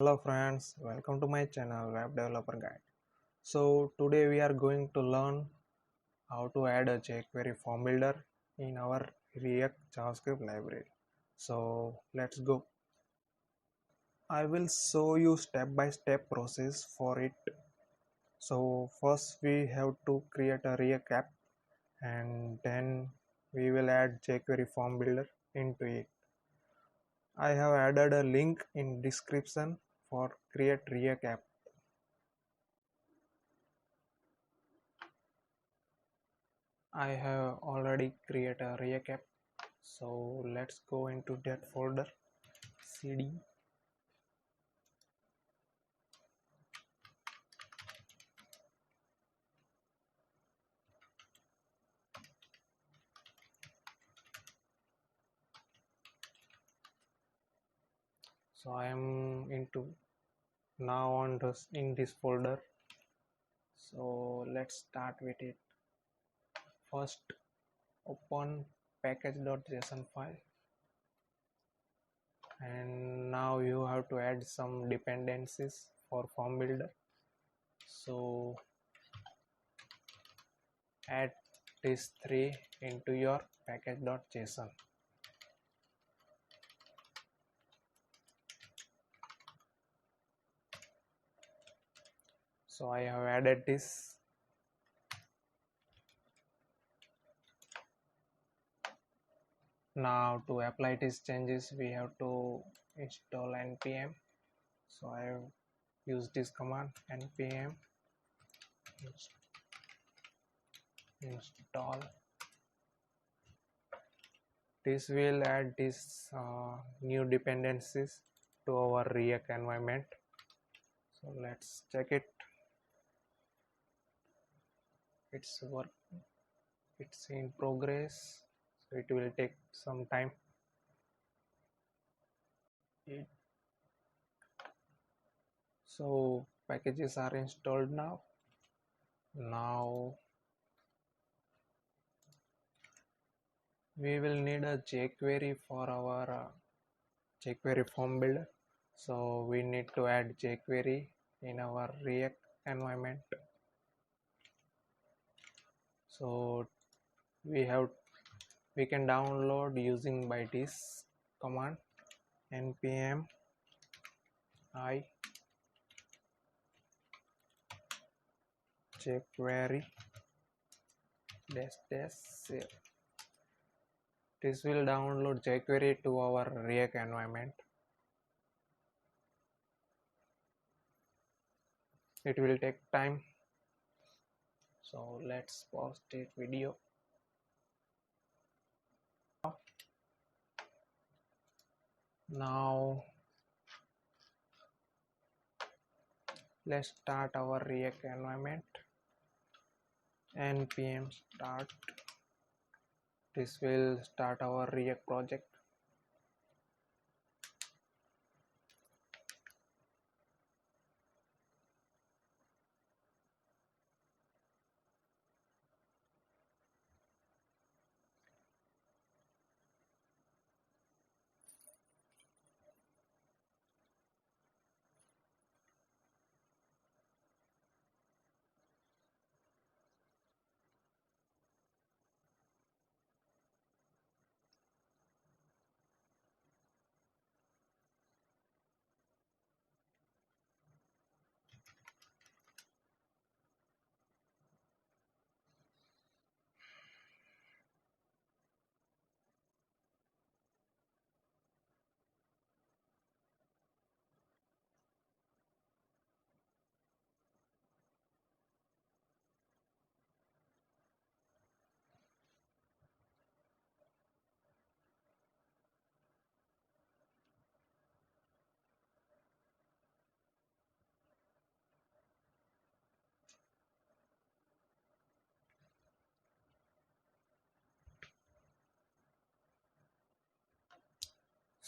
Hello friends, welcome to my channel WebDeveloperGuide. So today we are going to learn how to add a jQuery form builder in our React JavaScript library. So let's go. I will show you step-by-step process for it. So first we have to create a React app and then we will add jQuery form builder into it. I have added a link in description for create React app. I have already created a React app, so let's go into that folder, cd, so I am into now on this in this folder. So let's start with it. First open package.json file, and now you have to add some dependencies for form builder. So add these three into your package.json. So I have added this. Now to apply these changes we have to install npm. So I have used this command npm install. This will add these new dependencies to our React environment. So let's check it. It's in progress, so it will take some time. So packages are installed now. Now we will need a jQuery for our jQuery form builder. So we need to add jQuery in our React environment. So we can download using by this command npm I jQuery -. This will download jQuery to our React environment. It will take time, so let's pause this video. Now let's start our React environment. Npm start. This will start our React project.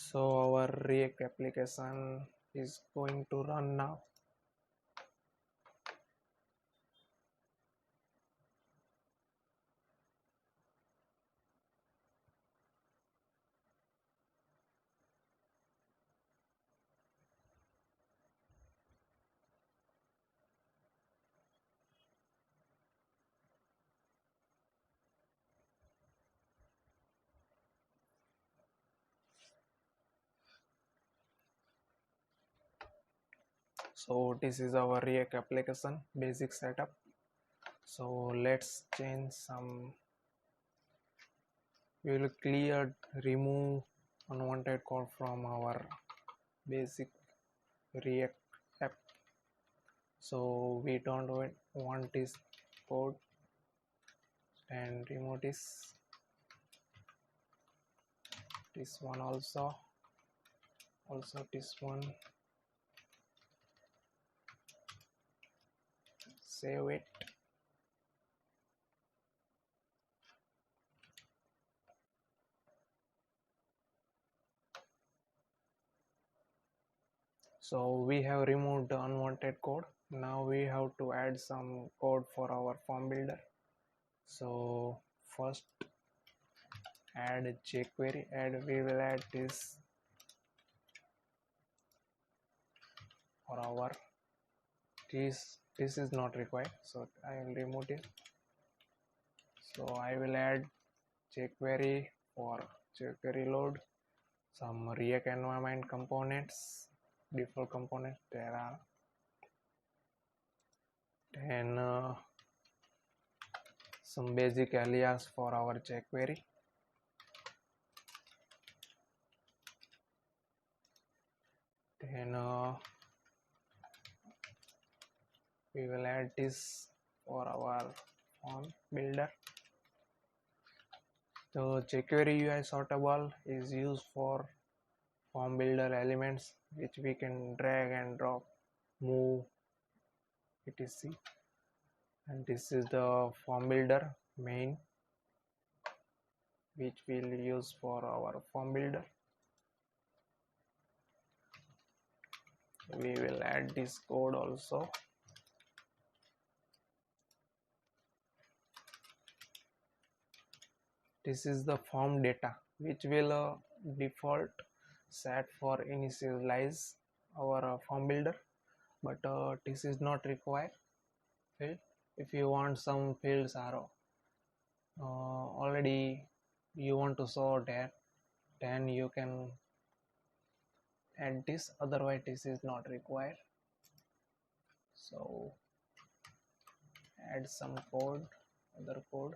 So our React application is going to run now. So this is our React application basic setup. So let's change some. We will remove unwanted code from our basic React app. So we don't want this code, and remove this one also this one. Save it. So we have removed the unwanted code. Now we have to add some code for our form builder. So first add jQuery, and we will add this for our this is not required, so I will remove it. So I will add jQuery for jQuery load, some React environment components, default components there are, and some basic alias for our jQuery. Then we will add this for our form builder. The jQuery UI sortable is used for form builder elements which we can drag and drop, move, etc. And this is the form builder main which we'll use for our form builder. We will add this code also. This is the form data which will default set for initialize our form builder, but this is not required field. If you want some fields are already you want to show that, then you can add this, otherwise this is not required. So add some code, other code.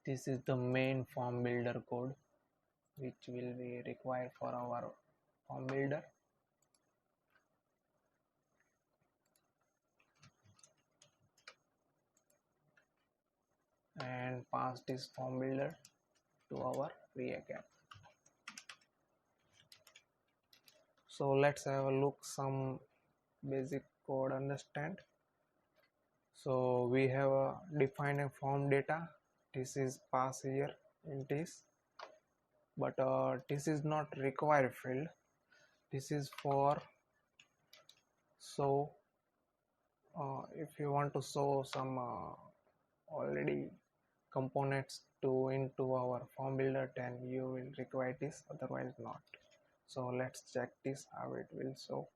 This is the main form builder code which will be required for our form builder. And pass this form builder to our React app. So let's have a look some basic code understand. So we have defined a form data. This is pass here in this, but this is not required field. This is for so if you want to show some already components to into our form builder, then you will require this, otherwise not. So let's check this how it will show.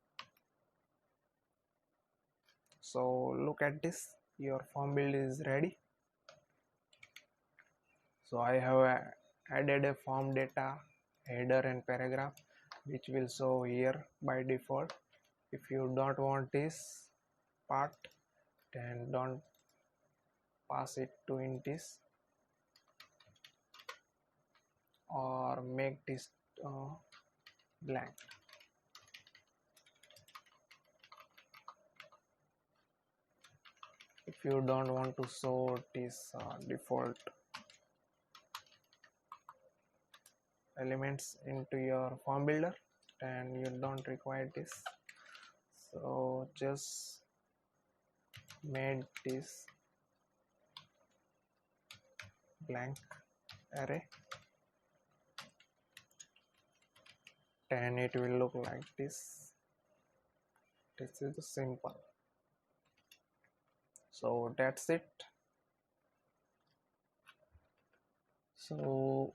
So look at this, your form build is ready. So I have added a form data header and paragraph which will show here by default. If you don't want this part, then don't pass it to in this, or make this blank. If you don't want to show this default elements into your form builder, then you don't require this. So just made this blank array, then it will look like this. This is simple. So that's it. So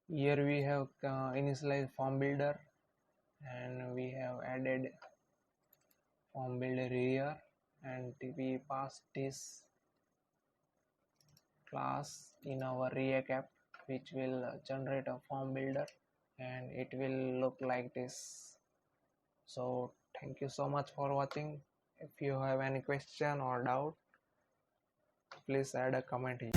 here we have initialized form builder, and we have added form builder here, and we pass this class in our React app. which will generate a form builder, and it will look like this. So thank you so much for watching. If you have any question or doubt, please add a comment here.